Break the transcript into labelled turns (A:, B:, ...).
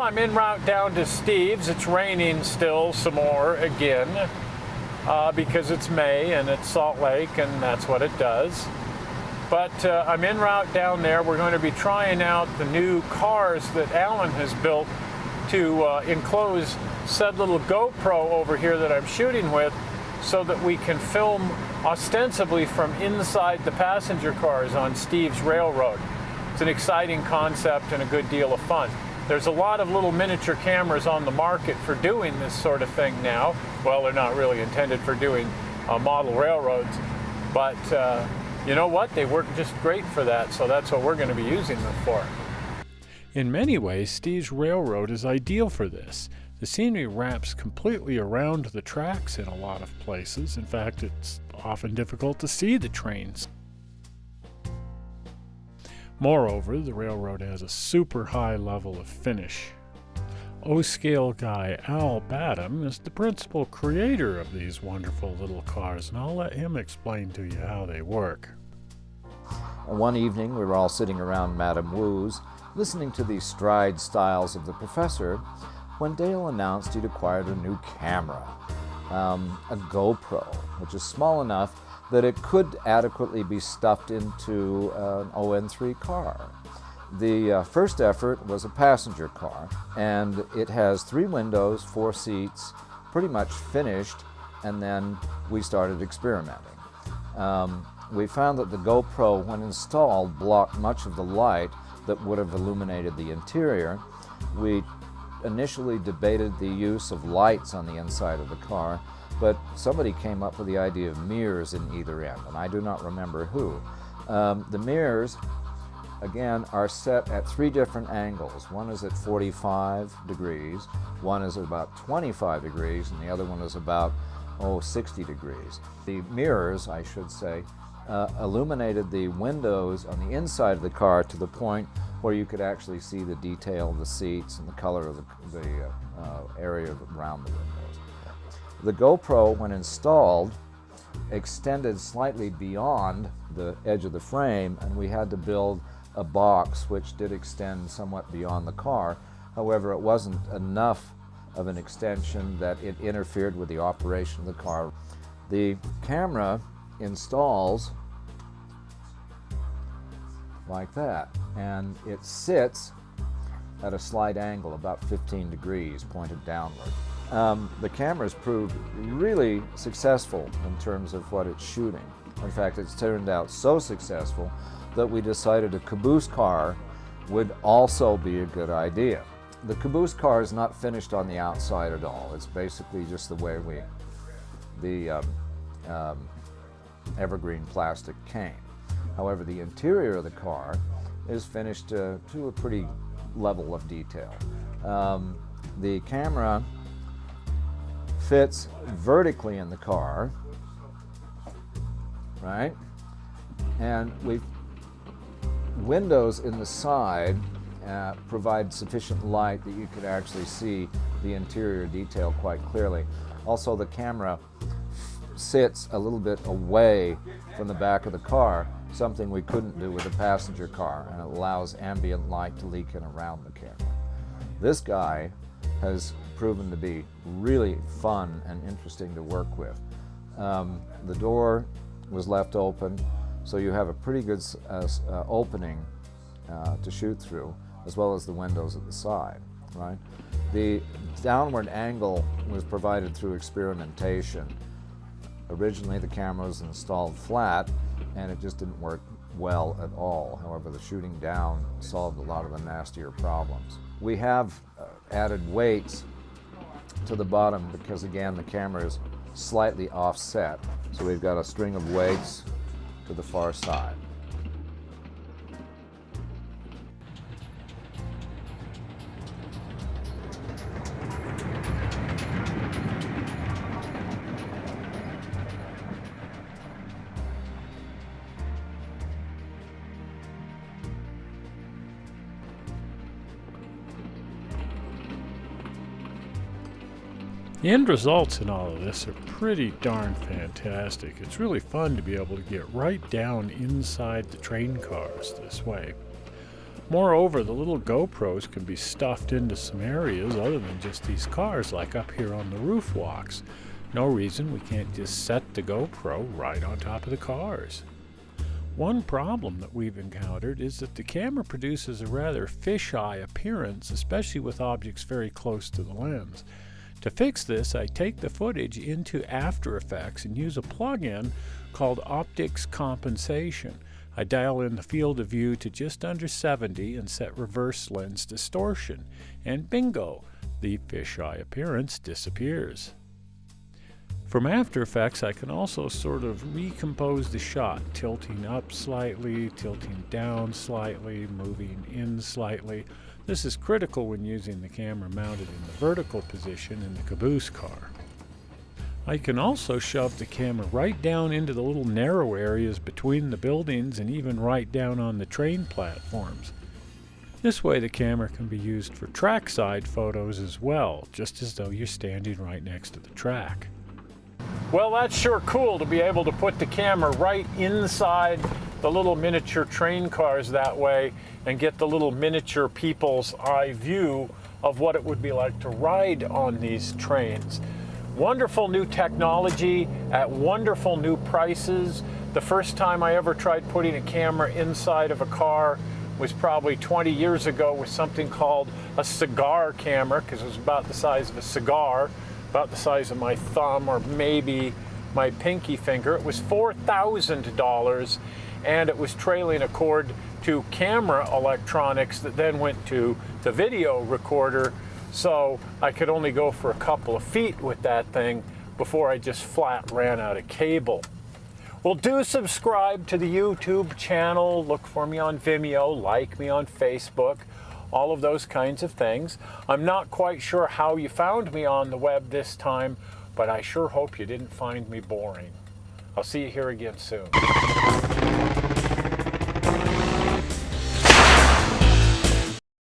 A: I'm en route down to Steve's. It's raining still some more again because it's May and it's Salt Lake and that's what it does. But I'm en route down there. We're going to be trying out the new cars that Alan has built to enclose said little GoPro over here that I'm shooting with, so that we can film ostensibly from inside the passenger cars on Steve's Railroad. It's an exciting concept and a good deal of fun. There's a lot of little miniature cameras on the market for doing this sort of thing now. Well, they're not really intended for doing model railroads, but you know what? They work just great for that, so that's what we're going to be using them for. In many ways, Steve's Railroad is ideal for this. The scenery wraps completely around the tracks in a lot of places. In fact, it's often difficult to see the trains. Moreover, the railroad has a super high level of finish. O-scale guy Al Badham is the principal creator of these wonderful little cars, and I'll let him explain to you how they work.
B: One evening, we were all sitting around Madame Wu's, listening to the stride styles of the professor, when Dale announced he'd acquired a new camera, a GoPro, which is small enough that it could adequately be stuffed into an ON3 car. The first effort was a passenger car, and it has 3 windows, 4 seats, pretty much finished, and then we started experimenting. We found that the GoPro, when installed, blocked much of the light that would have illuminated the interior. We initially debated the use of lights on the inside of the car, but somebody came up with the idea of mirrors in either end, and I do not remember who. The mirrors, again, are set at 3 different angles. One is at 45 degrees, one is at about 25 degrees, and the other one is about 60 degrees. The mirrors, I should say, illuminated the windows on the inside of the car to the point where you could actually see the detail of the seats and the color of the area around the windows. The GoPro, when installed, extended slightly beyond the edge of the frame, and we had to build a box which did extend somewhat beyond the car. However, it wasn't enough of an extension that it interfered with the operation of the car. The camera installs like that, and it sits at a slight angle, about 15 degrees, pointed downward. The camera's proved really successful in terms of what it's shooting. In fact, it's turned out so successful that we decided a caboose car would also be a good idea. The caboose car is not finished on the outside at all. It's basically just the way the evergreen plastic came. However, the interior of the car is finished to a pretty level of detail. The camera fits vertically in the car, right? And windows in the side provide sufficient light that you could actually see the interior detail quite clearly. Also, the camera sits a little bit away from the back of the car, something we couldn't do with a passenger car, and it allows ambient light to leak in around the camera. This guy has proven to be really fun and interesting to work with. The door was left open, so you have a pretty good opening to shoot through, as well as the windows at the side, right? The downward angle was provided through experimentation. Originally, the camera was installed flat, and it just didn't work well at all. However, the shooting down solved a lot of the nastier problems. We have added weights to the bottom because, again, the camera is slightly offset. So we've got a string of weights to the far side.
A: The end results in all of this are pretty darn fantastic. It's really fun to be able to get right down inside the train cars this way. Moreover, the little GoPros can be stuffed into some areas other than just these cars, like up here on the roof walks. No reason we can't just set the GoPro right on top of the cars. One problem that we've encountered is that the camera produces a rather fisheye appearance, especially with objects very close to the lens. To fix this, I take the footage into After Effects and use a plug-in called Optics Compensation. I dial in the field of view to just under 70 and set reverse lens distortion, and bingo, the fisheye appearance disappears. From After Effects, I can also sort of recompose the shot, tilting up slightly, tilting down slightly, moving in slightly. This is critical when using the camera mounted in the vertical position in the caboose car. I can also shove the camera right down into the little narrow areas between the buildings and even right down on the train platforms. This way the camera can be used for trackside photos as well, just as though you're standing right next to the track. Well, that's sure cool to be able to put the camera right inside the little miniature train cars that way and get the little miniature people's eye view of what it would be like to ride on these trains. Wonderful new technology at wonderful new prices. The first time I ever tried putting a camera inside of a car was probably 20 years ago with something called a cigar camera, because it was about the size of a cigar, about the size of my thumb or maybe my pinky finger. It was $4,000, and it was trailing a cord to camera electronics that then went to the video recorder. So I could only go for a couple of feet with that thing before I just flat ran out of cable. Well, do subscribe to the YouTube channel, look for me on Vimeo, like me on Facebook, all of those kinds of things. I'm not quite sure how you found me on the web this time, but I sure hope you didn't find me boring. I'll see you here again soon.